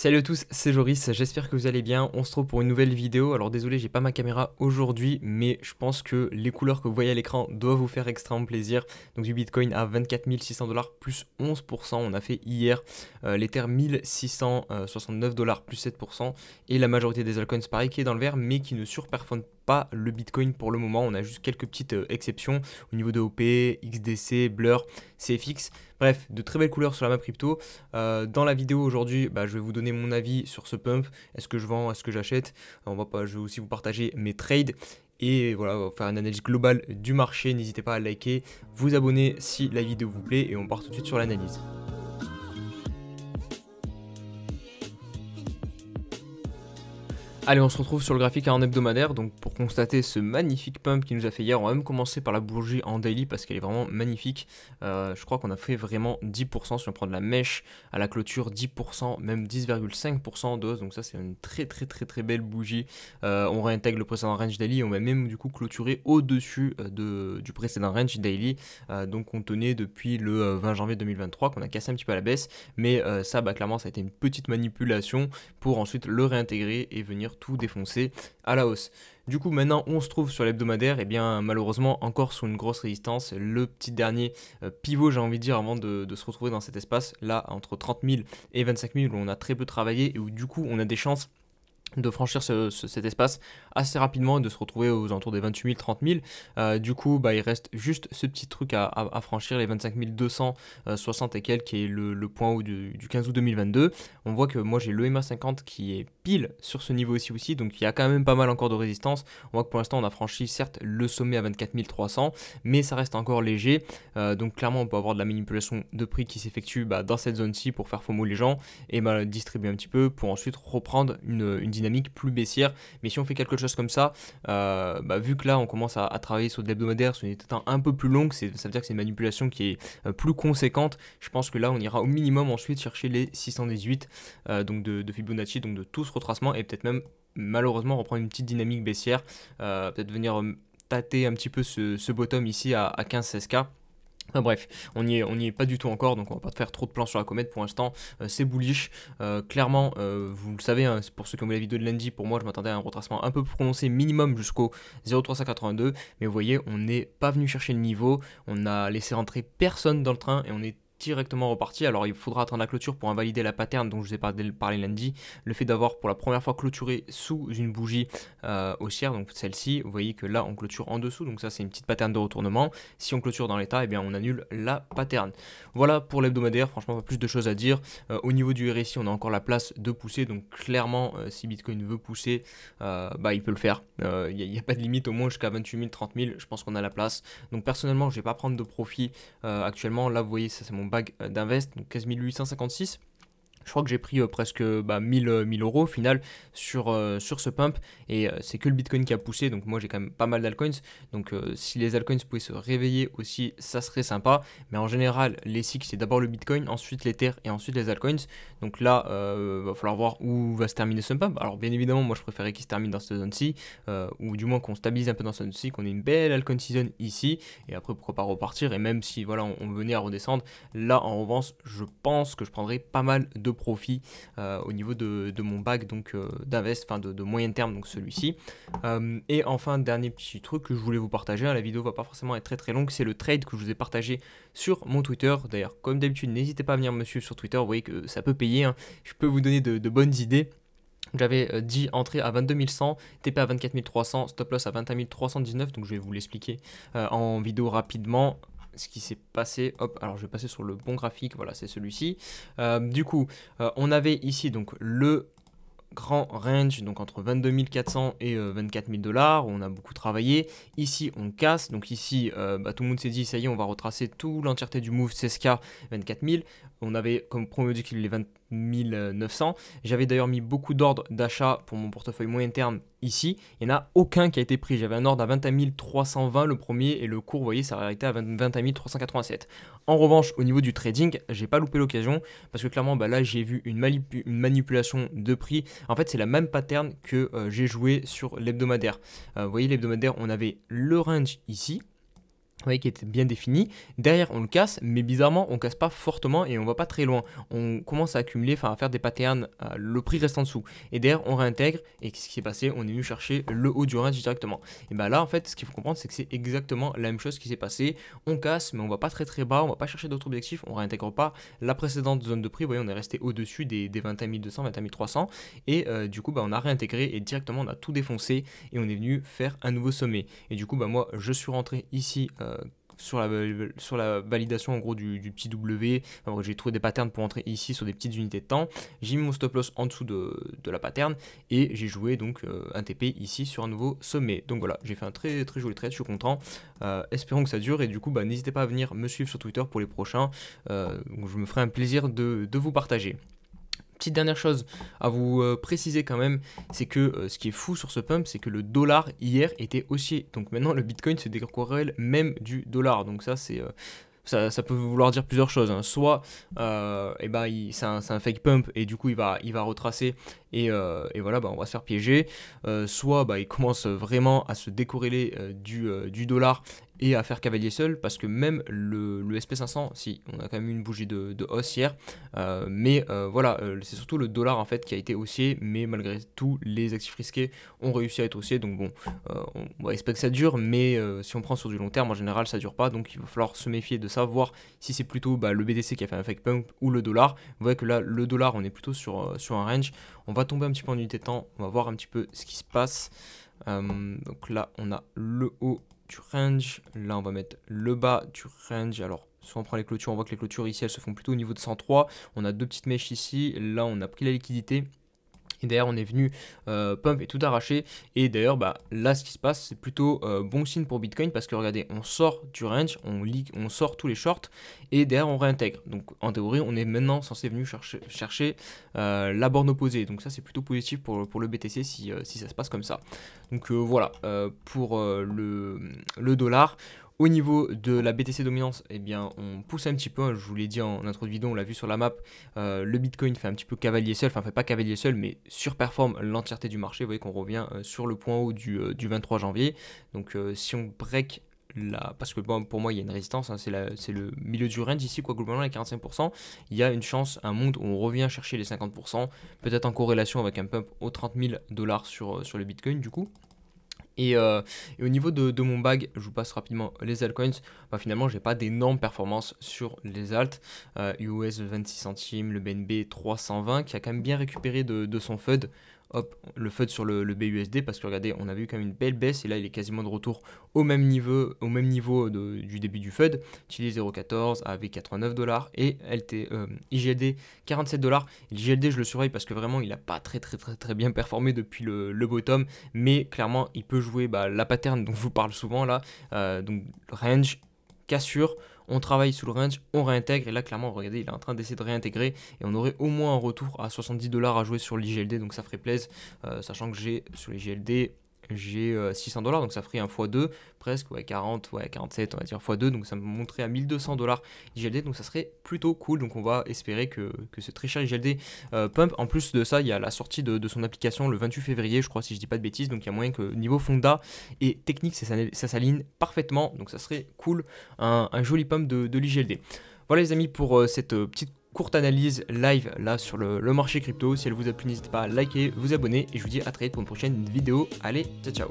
Salut à tous, c'est Joris, j'espère que vous allez bien. On se trouve pour une nouvelle vidéo. Alors désolé, j'ai pas ma caméra aujourd'hui, mais je pense que les couleurs que vous voyez à l'écran doivent vous faire extrêmement plaisir. Donc du Bitcoin à 24 600 dollars plus 11%. On a fait hier l'Ether 1669 dollars plus 7%. Et la majorité des altcoins pareil qui est dans le vert, mais qui ne surperforment pas le Bitcoin pour le moment. On a juste quelques petites exceptions au niveau de OP, XDC, Blur, CFX. Bref, de très belles couleurs sur la map crypto. Dans la vidéo aujourd'hui, je vais vous donner mon avis sur ce pump. Est-ce que je vends, est-ce que j'achète? Je vais aussi vous partager mes trades. Et voilà, on va faire une analyse globale du marché. N'hésitez pas à liker, vous abonner si la vidéo vous plaît. Et on part tout de suite sur l'analyse. Allez, on se retrouve sur le graphique en hebdomadaire, donc pour constater ce magnifique pump qui nous a fait hier. On va même commencer par la bougie en daily parce qu'elle est vraiment magnifique. Je crois qu'on a fait vraiment 10%, si on prend de la mèche à la clôture, 10%, même 10,5% de hausse, donc ça c'est une très belle bougie. On réintègre le précédent range daily, on va même du coup clôturer au-dessus du précédent range daily, donc on tenait depuis le 20 janvier 2023 qu'on a cassé un petit peu à la baisse, mais ça clairement ça a été une petite manipulation pour ensuite le réintégrer et venir tout défoncer à la hausse. Du coup maintenant on se trouve sur l'hebdomadaire, et bien malheureusement encore sur une grosse résistance, le petit dernier pivot j'ai envie de dire avant de se retrouver dans cet espace là entre 30 000 et 25 000 où on a très peu travaillé et où du coup on a des chances de franchir cet espace assez rapidement et de se retrouver aux alentours des 28 000, 30 000. Du coup, il reste juste ce petit truc à franchir, les 25 260 et quelques, qui est le point haut du 15 août 2022. On voit que moi j'ai le MA50 qui est pile sur ce niveau aussi, donc il y a quand même pas mal encore de résistance. On voit que pour l'instant on a franchi certes le sommet à 24 300, mais ça reste encore léger. Donc clairement on peut avoir de la manipulation de prix qui s'effectue dans cette zone-ci pour faire FOMO les gens et distribuer un petit peu pour ensuite reprendre une dynamique plus baissière. Mais si on fait quelque chose comme ça, vu que là on commence à travailler sur de l'hebdomadaire sur des temps un peu plus longues, ça veut dire que c'est une manipulation qui est plus conséquente. Je pense que là on ira au minimum ensuite chercher les 618 donc de Fibonacci, donc de tout ce retracement, et peut-être même malheureusement reprendre une petite dynamique baissière, peut-être venir tâter un petit peu ce bottom ici à 15-16K. Bref, on n'y est pas du tout encore, donc on va pas faire trop de plans sur la comète pour l'instant. C'est bullish, clairement, vous le savez, hein, pour ceux qui ont vu la vidéo de lundi, pour moi je m'attendais à un retracement un peu plus prononcé, minimum jusqu'au 0,382, mais vous voyez, on n'est pas venu chercher le niveau, on a laissé rentrer personne dans le train et on est directement reparti. Alors il faudra attendre la clôture pour invalider la pattern dont je vous ai parlé lundi, le fait d'avoir pour la première fois clôturé sous une bougie haussière, donc celle-ci, vous voyez que là on clôture en dessous, donc ça c'est une petite pattern de retournement. Si on clôture dans l'état, et bien on annule la pattern. Voilà pour l'hebdomadaire, franchement pas plus de choses à dire. Au niveau du RSI, on a encore la place de pousser, donc clairement si Bitcoin veut pousser, il peut le faire. Il n'y a pas de limite, au moins jusqu'à 28 000, 30 000, je pense qu'on a la place. Donc personnellement je vais pas prendre de profit actuellement. Là vous voyez, ça c'est mon bag d'invest, donc 15 856. Je crois que j'ai pris presque 1000 euros au final sur ce pump, et c'est que le Bitcoin qui a poussé, donc moi j'ai quand même pas mal d'altcoins, donc si les altcoins pouvaient se réveiller aussi, ça serait sympa, mais en général les cycles c'est d'abord le Bitcoin, ensuite l'Ether et ensuite les altcoins, donc là va falloir voir où va se terminer ce pump. Alors bien évidemment moi je préférais qu'il se termine dans cette zone-ci, ou du moins qu'on stabilise un peu dans cette zone-ci, qu'on ait une belle altcoin season ici, et après pourquoi pas repartir, et même si voilà on venait à redescendre, là en revanche je pense que je prendrais pas mal de profit au niveau de mon bag donc d'invest, enfin de moyen terme, donc celui-ci. Et enfin dernier petit truc que je voulais vous partager, hein, la vidéo va pas forcément être très longue, c'est le trade que je vous ai partagé sur mon Twitter. D'ailleurs comme d'habitude n'hésitez pas à venir me suivre sur Twitter, vous voyez que ça peut payer, hein. Je peux vous donner de bonnes idées. J'avais dit entrée à 22 100, TP à 24 300, stop loss à 21 319, donc je vais vous l'expliquer en vidéo rapidement ce qui s'est passé. Hop, alors je vais passer sur le bon graphique, voilà c'est celui-ci. Du coup on avait ici donc le grand range, donc entre 22 400 et 24 000 dollars, on a beaucoup travaillé. Ici on casse, donc ici tout le monde s'est dit ça y est, on va retracer toute l'entièreté du move 16K 24 000. On avait comme premier objectif les 20 900. J'avais d'ailleurs mis beaucoup d'ordres d'achat pour mon portefeuille moyen terme ici. Il n'y en a aucun qui a été pris. J'avais un ordre à 21 320 le premier, et le cours, vous voyez, ça a arrêté à 21 387. En revanche, au niveau du trading, j'ai pas loupé l'occasion parce que clairement, là, j'ai vu une manipulation de prix. En fait, c'est la même pattern que j'ai joué sur l'hebdomadaire. Vous voyez, l'hebdomadaire, on avait le range ici. Vous voyez, qui était bien défini. Derrière, on le casse, mais bizarrement, on casse pas fortement et on va pas très loin. On commence à accumuler, enfin à faire des patterns, le prix reste en dessous. Et derrière, on réintègre. Et ce qui s'est passé, on est venu chercher le haut du range directement. Et bien là, en fait, ce qu'il faut comprendre, c'est que c'est exactement la même chose qui s'est passé. On casse, mais on va pas très très bas. On va pas chercher d'autres objectifs. On réintègre pas la précédente zone de prix. Vous voyez, on est resté au-dessus des 21 200, 21 300. Et du coup, on a réintégré et directement, on a tout défoncé. Et on est venu faire un nouveau sommet. Et du coup, moi, je suis rentré ici. Sur la validation en gros du petit W, enfin, j'ai trouvé des patterns pour entrer ici sur des petites unités de temps, j'ai mis mon stop loss en dessous de la pattern et j'ai joué donc un TP ici sur un nouveau sommet. Donc voilà, j'ai fait un très très joli trade, je suis content, espérons que ça dure et du coup n'hésitez pas à venir me suivre sur Twitter pour les prochains, je me ferai un plaisir de vous partager. Petite dernière chose à vous préciser quand même, c'est que ce qui est fou sur ce pump, c'est que le dollar hier était haussier. Donc maintenant le Bitcoin se décorrèle même du dollar. Donc ça c'est ça peut vouloir dire plusieurs choses, hein. Soit c'est un fake pump et du coup il va retracer et voilà, on va se faire piéger. Soit il commence vraiment à se décorréler du dollar et à faire cavalier seul, parce que même le SP500, si on a quand même eu une bougie de hausse hier, voilà, c'est surtout le dollar en fait qui a été haussier, mais malgré tout les actifs risqués ont réussi à être haussiers. Donc bon, on va espérer que ça dure, mais si on prend sur du long terme, en général ça dure pas, donc il va falloir se méfier de savoir si c'est plutôt le BTC qui a fait un fake pump ou le dollar. Vous voyez que là le dollar, on est plutôt sur un range. On va tomber un petit peu en unité de temps, on va voir un petit peu ce qui se passe. Donc là on a le haut du range, là on va mettre le bas du range. Alors soit on prend les clôtures, on voit que les clôtures ici elles se font plutôt au niveau de 103, on a deux petites mèches ici, là on a pris la liquidité. Et d'ailleurs on est venu pump et tout arracher. Et d'ailleurs là ce qui se passe, c'est plutôt bon signe pour Bitcoin, parce que regardez, on sort du range, on sort tous les shorts et derrière on réintègre. Donc en théorie on est maintenant censé venir chercher la borne opposée. Donc ça c'est plutôt positif pour le BTC si ça se passe comme ça. Donc voilà pour le dollar. Au niveau de la BTC dominance, on pousse un petit peu, hein, je vous l'ai dit en intro de vidéo, on l'a vu sur la map, le Bitcoin fait un petit peu cavalier seul, enfin fait pas cavalier seul, mais surperforme l'entièreté du marché. Vous voyez qu'on revient sur le point haut du 23 janvier. Donc si on break parce que pour moi il y a une résistance, hein, c'est le milieu du range ici, quoi, globalement à 45%, il y a une chance, un monde où on revient chercher les 50%, peut-être en corrélation avec un pump aux 30 000 $ sur le Bitcoin du coup. Et au niveau de mon bag, je vous passe rapidement les altcoins. Finalement, j'ai pas d'énormes performances sur les alts. US 26 centimes, le BNB 320 qui a quand même bien récupéré de son FUD. Hop, le FUD sur le BUSD, parce que regardez, on a vu quand même une belle baisse et là il est quasiment de retour au même niveau du début du FUD. Chili 0,14 avec 89 $ et IGLD 47 $. L'IGLD je le surveille parce que vraiment il n'a pas très bien performé depuis le bottom, mais clairement il peut jouer la pattern dont je vous parle souvent là, donc range, cassure, on travaille sous le range, on réintègre, et là clairement regardez il est en train d'essayer de réintégrer et on aurait au moins un retour à 70 $ à jouer sur l'IGLD, donc ça ferait plaisir, sachant que j'ai sur l'IGLD j'ai 600 $, donc ça ferait un x2 presque, 40, 47 on va dire x2, donc ça me montrait à 1200 $ IGLD, donc ça serait plutôt cool. Donc on va espérer que ce très cher IGLD pump. En plus de ça, il y a la sortie de son application le 28 février je crois, si je dis pas de bêtises, donc il y a moyen que niveau fonda et technique ça s'aligne parfaitement, donc ça serait cool, un joli pump de l'IGLD. Voilà les amis pour cette petite courte analyse live là sur le marché crypto. Si elle vous a plu, n'hésitez pas à liker, vous abonner et je vous dis à très vite pour une prochaine vidéo. Allez, ciao ciao.